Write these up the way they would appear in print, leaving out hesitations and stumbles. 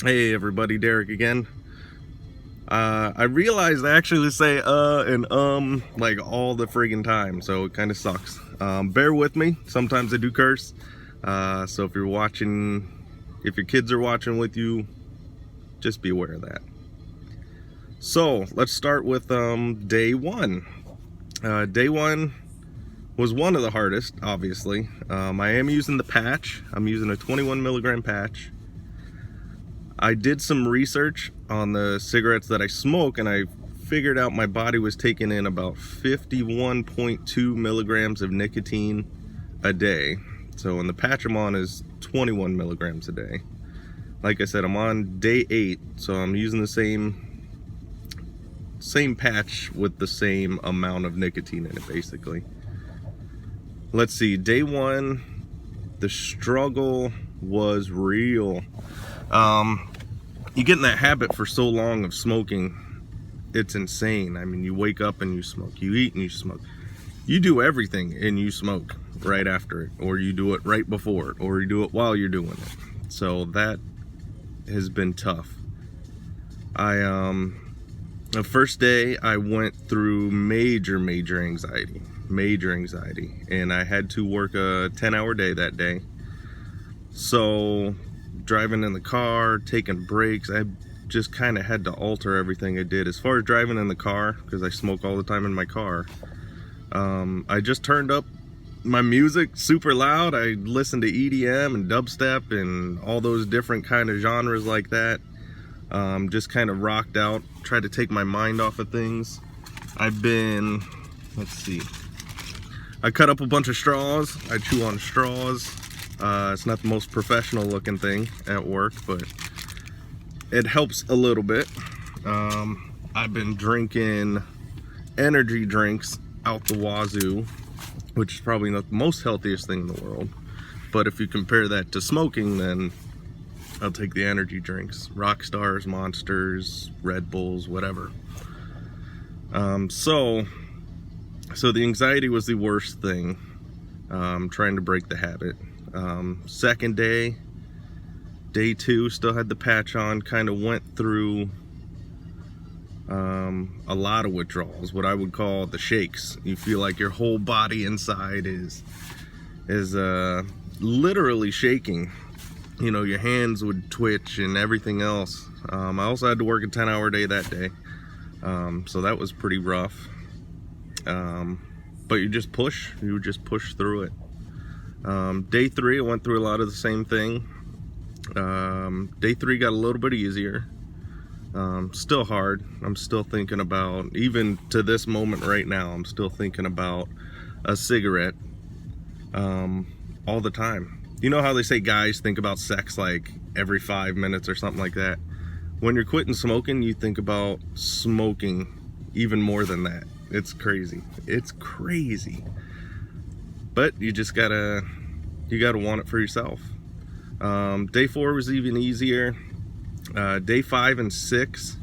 Hey everybody, Derek again. I realized I actually say and like all the friggin' time, so it kind of sucks. Bear with me. Sometimes I do curse. So if you're watching, if your kids are watching with you, just be aware of that. So let's start with day one. Day one was one of the hardest, obviously. I am using the patch. I'm using a 21 milligram patch. I did some research on the cigarettes that I smoke, and I figured out my body was taking in about 51.2 milligrams of nicotine a day. So, in the patch I'm on is 21 milligrams a day. Like I said, I'm on day 8, so I'm using the same patch with the same amount of nicotine in it, basically. Let's see, day 1, the struggle was real. You get in that habit for so long of smoking, it's insane. I mean, you wake up and you smoke, you eat and you smoke, you do everything and you smoke right after it, or you do it right before it, or you do it while you're doing it. So that has been tough. The first day I went through major anxiety, and I had to work a 10-hour day that day. So driving in the car, taking breaks, I just kind of had to alter everything I did. As far as driving in the car, because I smoke all the time in my car, I just turned up my music super loud. I listened to EDM and dubstep and all those different kind of genres like that. Just kind of rocked out, tried to take my mind off of things. Let's see, I cut up a bunch of straws. I chew on straws. It's not the most professional looking thing at work, but it helps a little bit. I've been drinking energy drinks out the wazoo, which is probably not the most healthiest thing in the world. But if you compare that to smoking, then I'll take the energy drinks. Rockstars, Monsters, Red Bulls, whatever. So the anxiety was the worst thing. Trying to break the habit. Second day, day 2, still had the patch on, kind of went through a lot of withdrawals, what I would call the shakes. You feel like your whole body inside is literally shaking. You know, your hands would twitch and everything else. I also had to work a 10-hour day that day, so that was pretty rough. But you just push through it. Day 3, I went through a lot of the same thing. Day 3 got a little bit easier. Still hard. I'm still thinking about, even to this moment right now, I'm still thinking about a cigarette all the time. You know how they say guys think about sex like every 5 minutes or something like that? When you're quitting smoking, you think about smoking even more than that. It's crazy. It's crazy. But you gotta want it for yourself. Day 4 was even easier. Day 5 and 6,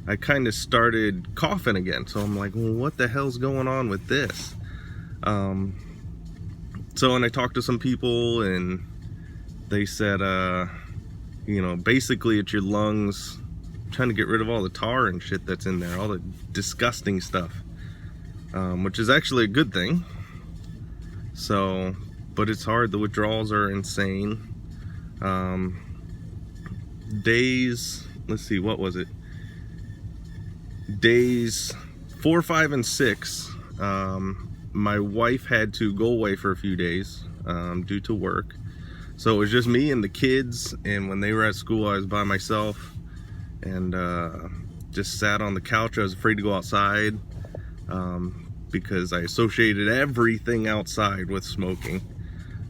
I kind of started coughing again. So I'm like, well, what the hell's going on with this? So, and I talked to some people, and they said, basically it's your lungs trying to get rid of all the tar and shit that's in there, all the disgusting stuff, which is actually a good thing. So, but it's hard. The withdrawals are insane. Let's see, what was it? Days 4, 5, and 6, my wife had to go away for a few days due to work. So it was just me and the kids, and when they were at school, I was by myself, and just sat on the couch. I was afraid to go outside because I associated everything outside with smoking.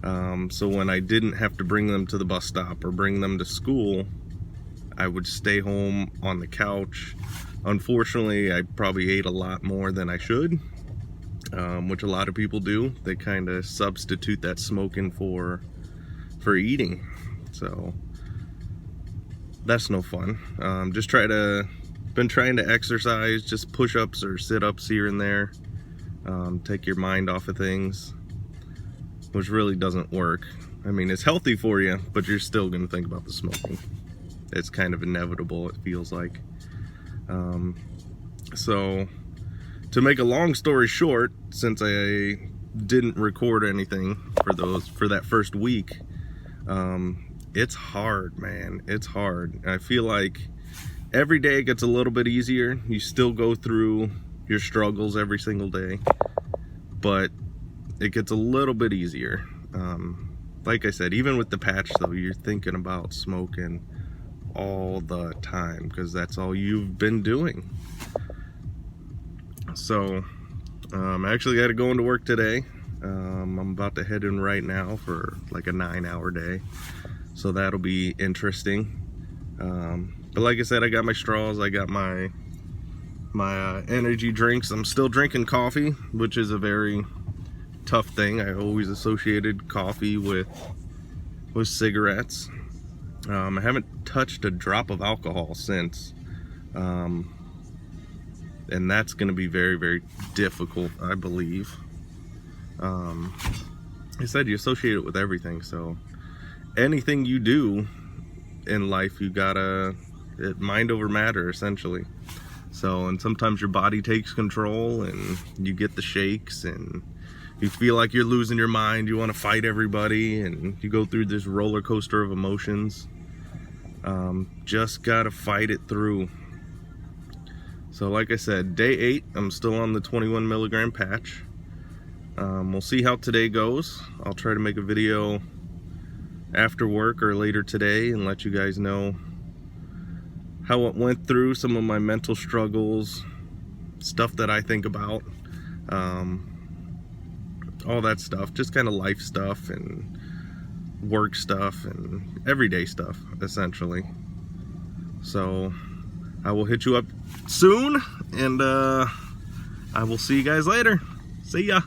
So when I didn't have to bring them to the bus stop or bring them to school, I would stay home on the couch. Unfortunately, I probably ate a lot more than I should, which a lot of people do. They kind of substitute that smoking for eating. So that's no fun. Been trying to exercise, just push-ups or sit-ups here and there. Take your mind off of things, which really doesn't work. I mean, it's healthy for you, but you're still gonna think about the smoking. it's kind of inevitable, it feels like. So to make a long story short, since I didn't record anything for that first week, it's hard, man. It's hard. I feel like every day it gets a little bit easier. You still go through your struggles every single day, but it gets a little bit easier. Like I said, even with the patch though, you're thinking about smoking all the time because that's all you've been doing. So I actually got to go into work today. I'm about to head in right now for like a 9-hour day, so that'll be interesting. But like I said, I got my straws, I got my energy drinks. I'm still drinking coffee, which is a very tough thing. I always associated coffee with cigarettes. I haven't touched a drop of alcohol since, and that's going to be very, very difficult, I believe. I said you associate it with everything, so anything you do in life, you gotta mind over matter, essentially. So, and sometimes your body takes control and you get the shakes and you feel like you're losing your mind, you want to fight everybody, and you go through this roller coaster of emotions. Just gotta fight it through. So like I said, day 8, I'm still on the 21 milligram patch. We'll see how today goes. I'll try to make a video after work or later today and let you guys know how it went through, some of my mental struggles, stuff that I think about, all that stuff, just kind of life stuff and work stuff and everyday stuff, essentially. So I will hit you up soon, and I will see you guys later. See ya.